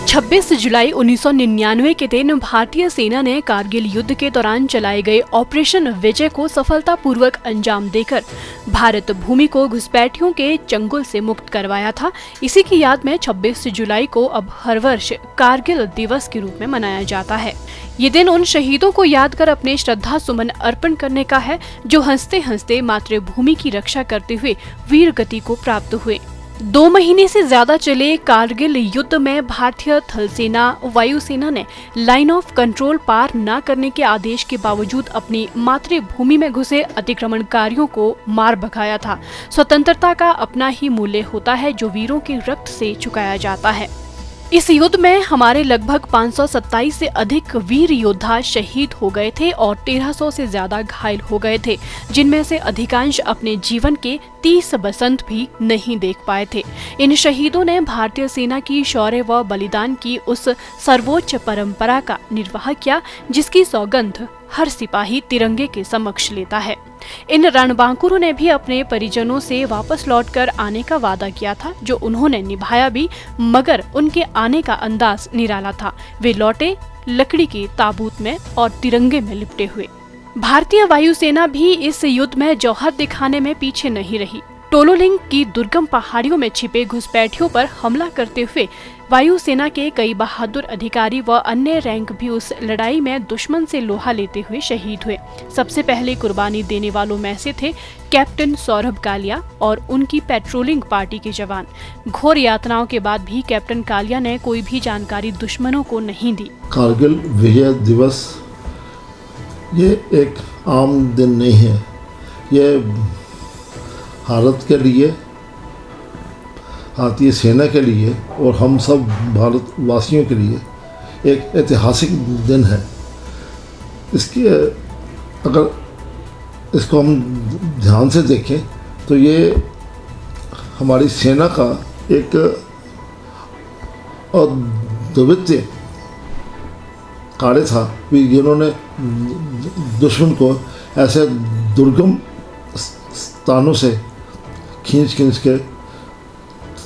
26 जुलाई 1999 के दिन भारतीय सेना ने कारगिल युद्ध के दौरान चलाए गए ऑपरेशन विजय को सफलतापूर्वक अंजाम देकर भारत भूमि को घुसपैठियों के चंगुल से मुक्त करवाया था। इसी की याद में 26 जुलाई को अब हर वर्ष कारगिल दिवस के रूप में मनाया जाता है। ये दिन उन शहीदों को याद कर अपने श्रद्धा सुमन अर्पण करने का है जो हंसते हंसते मातृभूमि की रक्षा करते हुए वीर गति को प्राप्त हुए। 2 महीने से ज्यादा चले कारगिल युद्ध में भारतीय थल सेना, वायुसेना ने लाइन ऑफ कंट्रोल पार न करने के आदेश के बावजूद अपनी मातृभूमि में घुसे अतिक्रमणकारियों को मार भगाया था। स्वतंत्रता का अपना ही मूल्य होता है जो वीरों के रक्त से चुकाया जाता है। इस युद्ध में हमारे लगभग 527 से अधिक वीर योद्धा शहीद हो गए थे और 1300 से ज्यादा घायल हो गए थे, जिनमें से अधिकांश अपने जीवन के 30 बसंत भी नहीं देख पाए थे। इन शहीदों ने भारतीय सेना की शौर्य व बलिदान की उस सर्वोच्च परंपरा का निर्वाह किया जिसकी सौगंध हर सिपाही तिरंगे के समक्ष लेता है। इन रणबांकुरों ने भी अपने परिजनों से वापस लौटकर आने का वादा किया था, जो उन्होंने निभाया भी, मगर उनके आने का अंदाज निराला था। वे लौटे लकड़ी के ताबूत में और तिरंगे में लिपटे हुए। भारतीय वायुसेना भी इस युद्ध में जौहर दिखाने में पीछे नहीं रही। टोलोलिंग की दुर्गम पहाड़ियों में छिपे घुसपैठियों पर हमला करते हुए वायुसेना के कई बहादुर अधिकारी व अन्य रैंक भी उस लड़ाई में दुश्मन से लोहा लेते हुए शहीद हुए। सबसे पहले कुर्बानी देने वालों में से थे कैप्टन सौरभ कालिया और उनकी पेट्रोलिंग पार्टी के जवान। घोर यातनाओं के बाद भी कैप्टन कालिया ने कोई भी जानकारी दुश्मनों को नहीं दी। कारगिल विजय दिवस ये एक आम दिन नहीं है। ये भारत के लिए, भारतीय सेना के लिए और हम सब भारतवासियों के लिए एक ऐतिहासिक दिन है। अगर इसको हम ध्यान से देखें तो ये हमारी सेना का एक अद्वितीय कार्य था जिन्होंने दुश्मन को ऐसे दुर्गम स्थानों से खींच के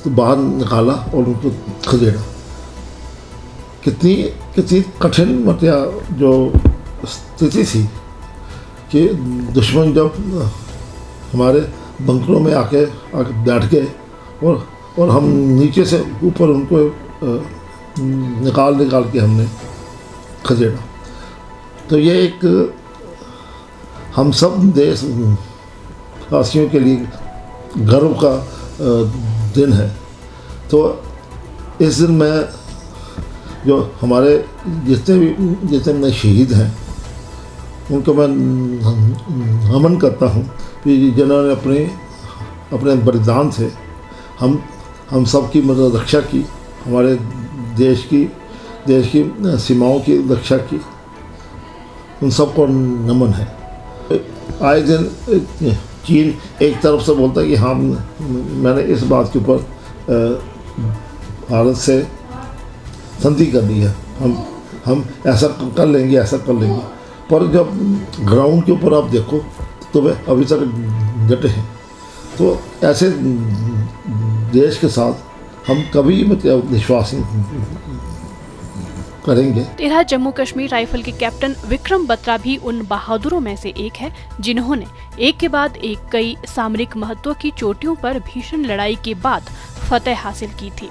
बाहर निकाला और उनको खदेड़ा। कितनी कठिन मतलब जो स्थिति थी कि दुश्मन जब हमारे बंकरों में आके बैठ गए और हम नीचे से ऊपर उनको निकाल के हमने खदेड़ा। तो ये एक हम सब देशवासियों के लिए गर्व का दिन है। तो इस दिन में जो हमारे जितने शहीद हैं उनको मैं नमन करता हूँ कि जिन्होंने अपने बलिदान से हम सब की मतलब रक्षा की, हमारे देश की सीमाओं की रक्षा की। उन सबको नमन है। आए दिन चीन एक तरफ से बोलता है कि हाँ मैंने इस बात के ऊपर भारत से संधि कर ली है, हम ऐसा कर लेंगे। पर जब ग्राउंड के ऊपर आप देखो तो वे अभी तक डटे हैं। तो ऐसे देश के साथ हम कभी मतलब विश्वास करेंगे। 13 जम्मू कश्मीर राइफल के कैप्टन विक्रम बत्रा भी उन बहादुरों में से एक है जिन्होंने एक के बाद एक कई सामरिक महत्व की चोटियों पर भीषण लड़ाई के बाद फतेह हासिल की थी।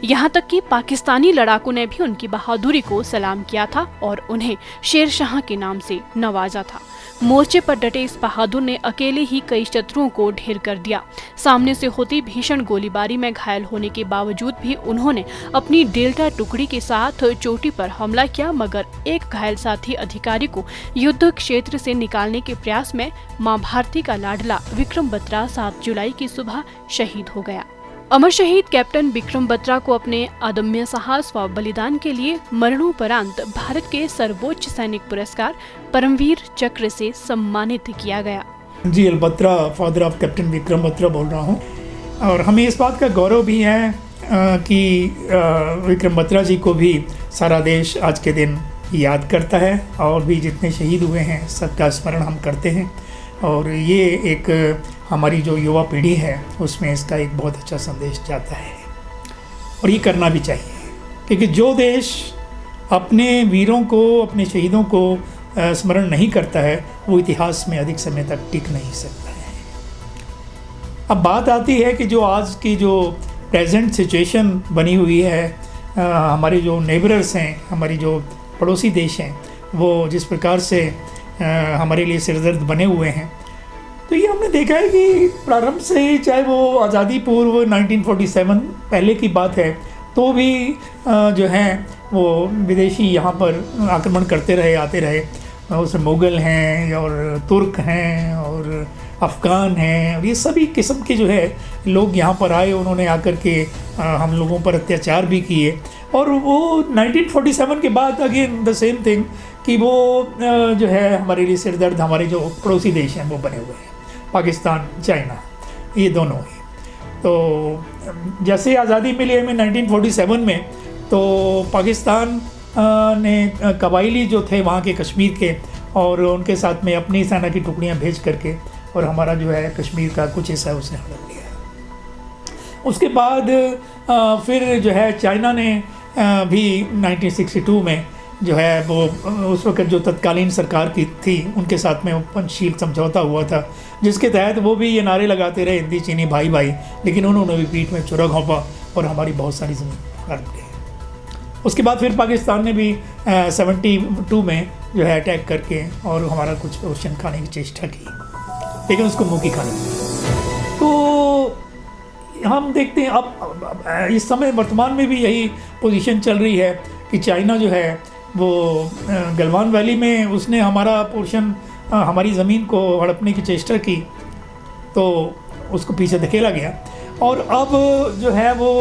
यहाँ तक कि पाकिस्तानी लड़ाकों ने भी उनकी बहादुरी को सलाम किया था और उन्हें शेर शाह के नाम से नवाजा था। मोर्चे पर डटे इस बहादुर ने अकेले ही कई शत्रुओं को ढेर कर दिया। सामने से होती भीषण गोलीबारी में घायल होने के बावजूद भी उन्होंने अपनी डेल्टा टुकड़ी के साथ चोटी पर हमला किया, मगर एक घायल साथी अधिकारी को युद्ध क्षेत्र से निकालने के प्रयास में मां भारती का लाडला विक्रम बत्रा 7 जुलाई की सुबह शहीद हो गया। अमर शहीद कैप्टन विक्रम बत्रा को अपने अदम्य साहस व बलिदान के लिए मरणोपरांत भारत के सर्वोच्च सैनिक पुरस्कार परमवीर चक्र से सम्मानित किया गया। G L Batra, father of captain Vikram Batra बोल रहा हूँ। और हमें इस बात का गौरव भी है कि विक्रम बत्रा जी को भी सारा देश आज के दिन याद करता है और भी जितने शहीद हुए हैं सबका स्मरण हम करते हैं। और ये एक हमारी जो युवा पीढ़ी है उसमें इसका एक बहुत अच्छा संदेश जाता है और ये करना भी चाहिए। क्योंकि जो देश अपने वीरों को, अपने शहीदों को स्मरण नहीं करता है वो इतिहास में अधिक समय तक टिक नहीं सकता है। अब बात आती है कि जो आज की जो प्रेजेंट सिचुएशन बनी हुई है, हमारे जो नेबरर्स हैं, हमारी जो पड़ोसी देश हैं, वो जिस प्रकार से हमारे लिए सिरदर्द बने हुए हैं, तो ये हमने देखा है कि प्रारंभ से ही, चाहे वो आज़ादी पूर्व 1947 पहले की बात है, तो भी जो हैं वो विदेशी यहाँ पर आक्रमण करते रहे, आते रहे। उसमें मुग़ल हैं और तुर्क हैं और अफ़गान हैं, और ये सभी किस्म के जो है लोग यहाँ पर आए, उन्होंने आकर के हम लोगों पर अत्याचार भी किए। और वो 1947 के बाद अगेन द सेम थिंग कि वो जो है हमारे लिए सिरदर्द, हमारे जो पड़ोसी देश हैं वो बने हुए हैं, पाकिस्तान, चाइना, ये दोनों ही। तो जैसे आज़ादी मिली हमें 1947 में, तो पाकिस्तान ने कबायली जो थे वहाँ के कश्मीर के, और उनके साथ में अपनी सेना की टुकड़ियाँ भेज करके और हमारा जो है कश्मीर का कुछ हिस्सा उसने हड़प लिया। उसके बाद फिर जो है चाइना ने भी 1962 में जो है वो उस वक्त जो तत्कालीन सरकार की थी उनके साथ में पंचशील समझौता हुआ था, जिसके तहत वो भी ये नारे लगाते रहे हिंदी चीनी भाई भाई, लेकिन उन्होंने भी पीठ में छुरा घोंपा और हमारी बहुत सारी ज़मीन हड़प ली। उसके बाद फिर पाकिस्तान ने भी 72 में जो है अटैक करके और हमारा कुछ पोर्शन खाने की चेष्टा की, लेकिन उसको मुँह की खाने की। तो हम देखते हैं अब इस समय वर्तमान में भी यही पोजीशन चल रही है कि चाइना जो है वो गलवान वैली में उसने हमारा पोर्शन, हमारी ज़मीन को हड़पने की चेष्टा की, तो उसको पीछे धकेला गया। और अब जो है वो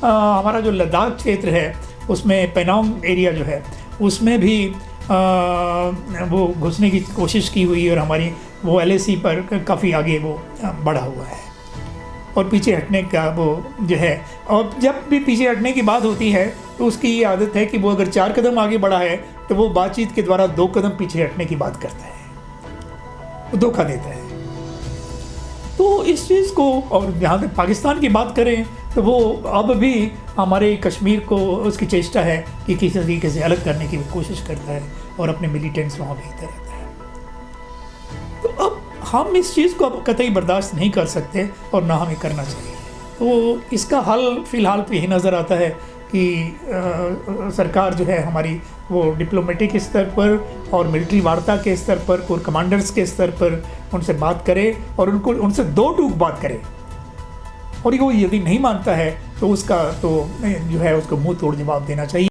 हमारा जो लद्दाख क्षेत्र है उसमें पेनांग एरिया जो है उसमें भी वो घुसने की कोशिश की हुई, और हमारी वो LAC पर काफ़ी आगे वो बढ़ा हुआ है और पीछे हटने का वो जो है। और जब भी पीछे हटने की बात होती है तो उसकी ये आदत है कि वो अगर 4 कदम आगे बढ़ा है तो वो बातचीत के द्वारा 2 कदम पीछे हटने की बात करता है, वो धोखा देता है। तो इस चीज़ को, और जहाँ तक पाकिस्तान की बात करें तो वो अब भी हमारे कश्मीर को उसकी चेष्टा है कि किसी तरीके से अलग करने की कोशिश करता है और अपने मिलिटेंट्स वहाँ भेजता रहता है। तो अब हम इस चीज़ को अब कतई बर्दाश्त नहीं कर सकते और ना हमें करना चाहिए। तो इसका हल फ़िलहाल तो यही नज़र आता है कि सरकार जो है हमारी वो डिप्लोमेटिक स्तर पर और मिलिट्री वार्ता के स्तर पर, कोर कमांडर्स के स्तर पर उनसे बात करे और उनसे 2 टूक बात करे, और वो यदि नहीं मानता है तो उसका तो जो है उसको मुंह तोड़ जवाब देना चाहिए।